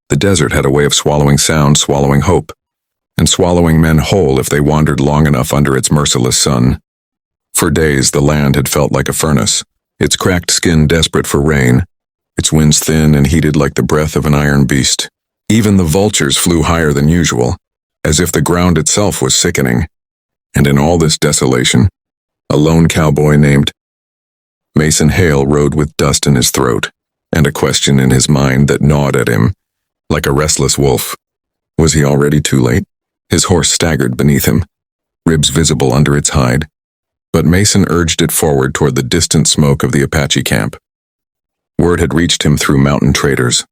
The desert had a way of swallowing sound, swallowing hope, and swallowing men whole if they wandered long enough under its merciless sun. For days, the land had felt like a furnace, its cracked skin desperate for rain, its winds thin and heated like the breath of an iron beast. Even the vultures flew higher than usual, as if the ground itself was sickening. And in all this desolation, a lone cowboy named Mason Hale rode with dust in his throat, and a question in his mind that gnawed at him, like a restless wolf. Was he already too late? His horse staggered beneath him, ribs visible under its hide, but Mason urged it forward toward the distant smoke of the Apache camp. Word had reached him through mountain traders.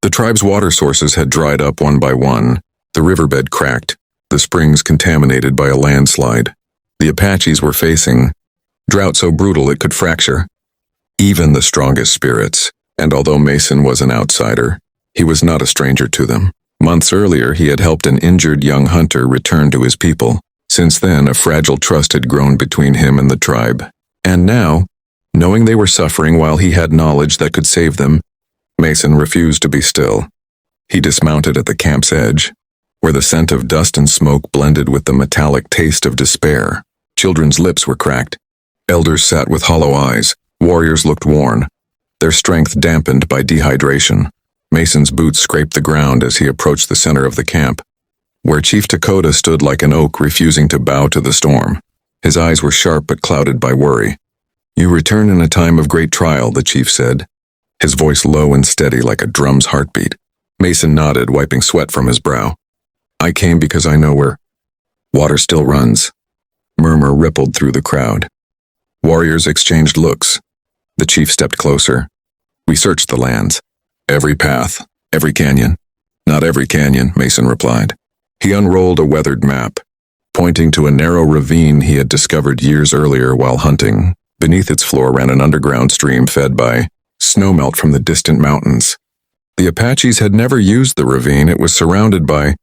The tribe's water sources had dried up one by one, the riverbed cracked, the springs contaminated by a landslide. The Apaches were facing drought so brutal it could fracture even the strongest spirits, and although Mason was an outsider, he was not a stranger to them. Months earlier, he had helped an injured young hunter return to his people. Since then, a fragile trust had grown between him and the tribe. And now, knowing they were suffering while he had knowledge that could save them, Mason refused to be still. He dismounted at the camp's edge, where the scent of dust and smoke blended with the metallic taste of despair. Children's lips were cracked. Elders sat with hollow eyes. Warriors looked worn, their strength dampened by dehydration. Mason's boots scraped the ground as he approached the center of the camp, where Chief Dakota stood like an oak refusing to bow to the storm. His eyes were sharp but clouded by worry. "You return in a time of great trial," the chief said, his voice low and steady like a drum's heartbeat. Mason nodded, wiping sweat from his brow. "I came because I know where water still runs." Murmur rippled through the crowd. Warriors exchanged looks. The chief stepped closer. "We searched the lands. Every path, every canyon." "Not every canyon," Mason replied. He unrolled a weathered map, pointing to a narrow ravine he had discovered years earlier while hunting. Beneath its floor ran an underground stream fed by snowmelt from the distant mountains. The Apaches had never used the ravine. It was surrounded by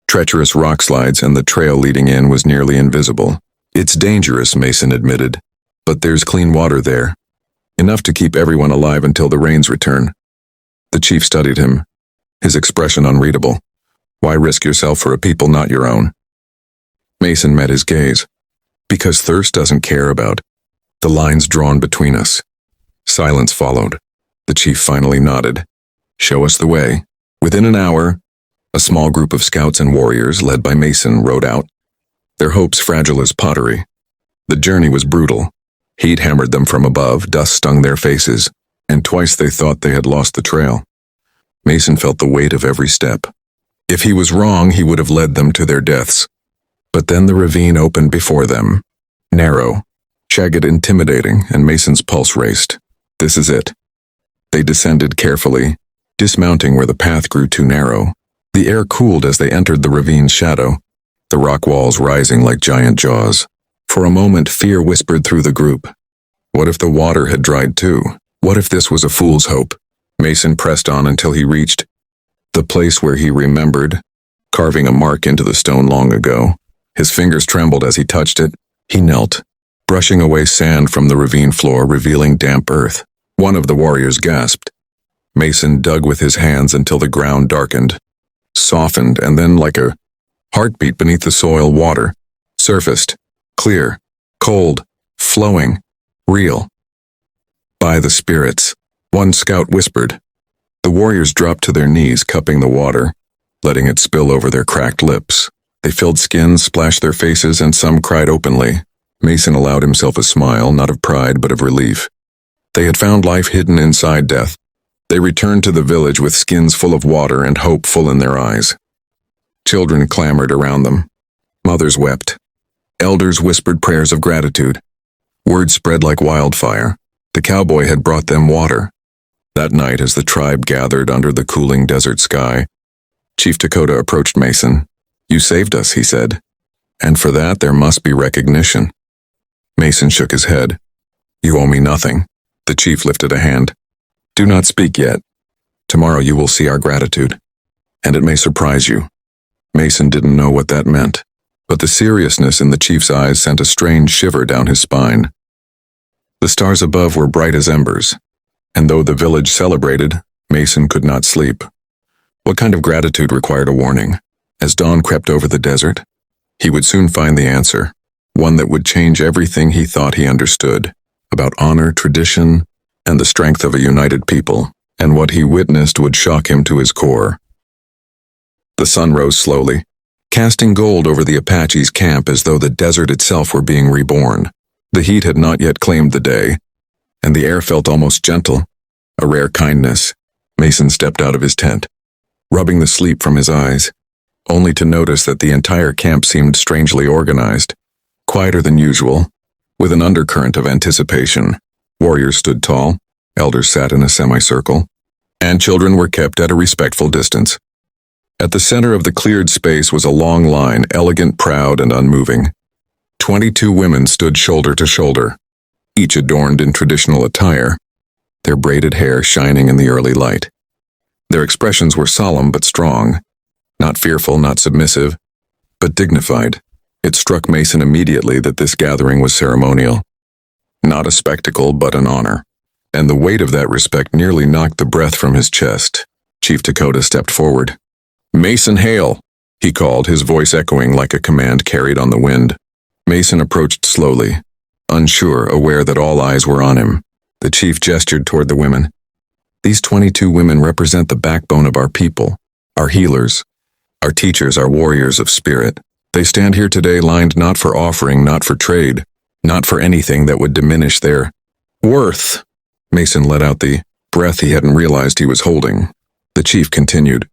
treacherous rock slides, and the trail leading in was nearly invisible. "It's dangerous," Mason admitted, "but there's clean water there. Enough to keep everyone alive until the rains return." The chief studied him, his expression unreadable. "Why risk yourself for a people not your own?" Mason met his gaze. "Because thirst doesn't care about the lines drawn between us." Silence followed. The chief finally nodded. "Show us the way." Within an hour, a small group of scouts and warriors, led by Mason, rode out, their hopes fragile as pottery. The journey was brutal. Heat hammered them from above, dust stung their faces, and twice they thought they had lost the trail. Mason felt the weight of every step. If he was wrong, he would have led them to their deaths. But then the ravine opened before them, narrow, jagged, intimidating, and Mason's pulse raced. This is it. They descended carefully, dismounting where the path grew too narrow. The air cooled as they entered the ravine's shadow, the rock walls rising like giant jaws. For a moment, fear whispered through the group. What if the water had dried too? What if this was a fool's hope? Mason pressed on until he reached the place where he remembered, carving a mark into the stone long ago. His fingers trembled as he touched it. He knelt, brushing away sand from the ravine floor, revealing damp earth. One of the warriors gasped. Mason dug with his hands until the ground darkened, softened, and then, like a heartbeat beneath the soil, water surfaced, clear, cold, flowing, real. "By the spirits," one scout whispered. The warriors dropped to their knees, cupping the water, letting it spill over their cracked lips. They filled skins, splashed their faces, and some cried openly. Mason allowed himself a smile, not of pride but of relief. They had found life hidden inside death. They returned to the village with skins full of water and hope full in their eyes. Children clamored around them. Mothers wept. Elders whispered prayers of gratitude. Word spread like wildfire. The cowboy had brought them water. That night, as the tribe gathered under the cooling desert sky, Chief Dakota approached Mason. "You saved us," he said, "and for that there must be recognition." Mason shook his head. "You owe me nothing." The chief lifted a hand. "Do not speak yet. Tomorrow you will see our gratitude, and it may surprise you." Mason didn't know what that meant, but the seriousness in the chief's eyes sent a strange shiver down his spine. The stars above were bright as embers, and though the village celebrated, Mason could not sleep. What kind of gratitude required a warning? As dawn crept over the desert, he would soon find the answer, one that would change everything he thought he understood about honor, tradition, and the strength of a united people, and what he witnessed would shock him to his core. The sun rose slowly, casting gold over the Apaches' camp as though the desert itself were being reborn. The heat had not yet claimed the day, and the air felt almost gentle, a rare kindness. Mason stepped out of his tent, rubbing the sleep from his eyes, only to notice that the entire camp seemed strangely organized, quieter than usual, with an undercurrent of anticipation. Warriors stood tall, elders sat in a semicircle, and children were kept at a respectful distance. At the center of the cleared space was a long line, elegant, proud, and unmoving. 22 women stood shoulder to shoulder, each adorned in traditional attire, their braided hair shining in the early light. Their expressions were solemn but strong, not fearful, not submissive, but dignified. It struck Mason immediately that this gathering was ceremonial, not a spectacle but an honor, and the weight of that respect nearly knocked the breath from his chest. Chief Dakota stepped forward. "Mason, hail!" he called, his voice echoing like a command carried on the wind. Mason approached slowly, unsure, aware that all eyes were on him. The chief gestured toward the women. "These 22 women represent the backbone of our people, our healers, our teachers, our warriors of spirit. They stand here today lined not for offering, not for trade, not for anything that would diminish their worth." Mason let out the breath he hadn't realized he was holding. The chief continued.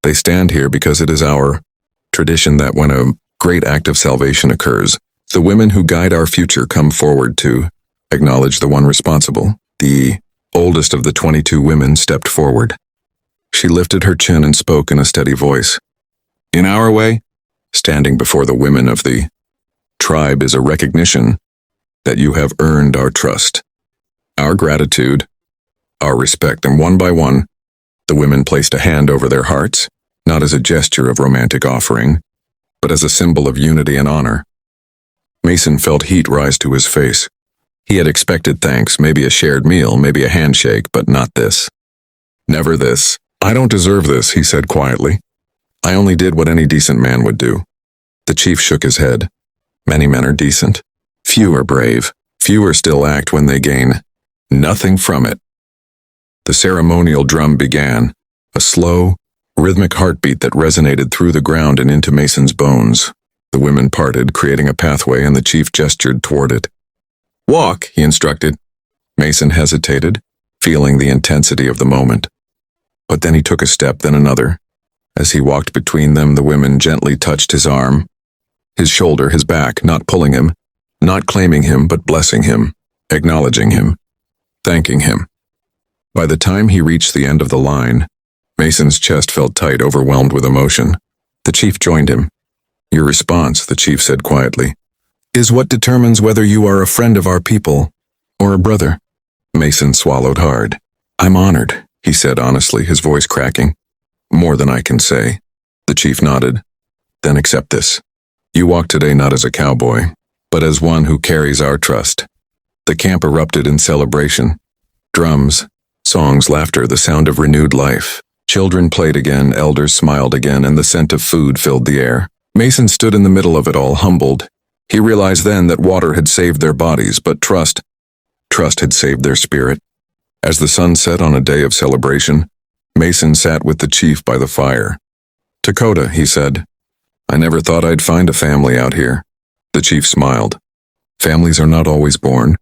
"They stand here because it is our tradition that when a great act of salvation occurs, the women who guide our future come forward to acknowledge the one responsible." The oldest of the 22 women stepped forward. She lifted her chin and spoke in a steady voice. "In our way, standing before the women of the tribe is a recognition that you have earned our trust, our gratitude, our respect." And one by one, the women placed a hand over their hearts, not as a gesture of romantic offering, but as a symbol of unity and honor. Mason felt heat rise to his face. He had expected thanks, maybe a shared meal, maybe a handshake, but not this. Never this. "I don't deserve this," he said quietly. "I only did what any decent man would do." The chief shook his head. "Many men are decent. Few are brave. Fewer still act when they gain nothing from it." The ceremonial drum began, a slow, rhythmic heartbeat that resonated through the ground and into Mason's bones. The women parted, creating a pathway, and the chief gestured toward it. "Walk," he instructed. Mason hesitated, feeling the intensity of the moment. But then he took a step, then another. As he walked between them, the women gently touched his arm, his shoulder, his back, not pulling him, not claiming him, but blessing him, acknowledging him, thanking him. By the time he reached the end of the line, Mason's chest felt tight, overwhelmed with emotion. The chief joined him. "Your response," the chief said quietly, "is what determines whether you are a friend of our people or a brother." Mason swallowed hard. "I'm honored," he said honestly, his voice cracking. "More than I can say." The chief nodded. "Then accept this. You walk today not as a cowboy, but as one who carries our trust." The camp erupted in celebration. Drums, songs, laughter, the sound of renewed life. Children played again, elders smiled again, and the scent of food filled the air. Mason stood in the middle of it all, humbled. He realized then that water had saved their bodies, but trust had saved their spirit. As the sun set on a day of celebration, Mason sat with the chief by the fire. "Dakota," he said, "I never thought I'd find a family out here." The chief smiled. "Families are not always born.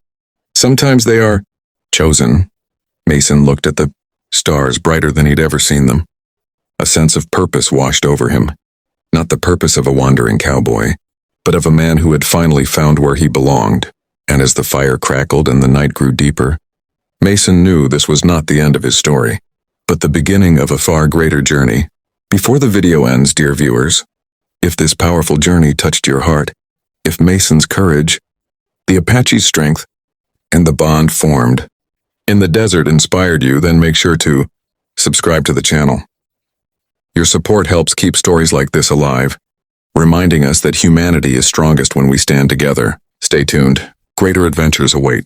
Sometimes they are chosen." Mason looked at the stars, brighter than he'd ever seen them. A sense of purpose washed over him. Not the purpose of a wandering cowboy, but of a man who had finally found where he belonged. And as the fire crackled and the night grew deeper, Mason knew this was not the end of his story, but the beginning of a far greater journey. Before the video ends, dear viewers, if this powerful journey touched your heart, if Mason's courage, the Apache's strength, and the bond formed in the desert inspired you, then make sure to subscribe to the channel. Your support helps keep stories like this alive, reminding us that humanity is strongest when we stand together. Stay tuned. Greater adventures await.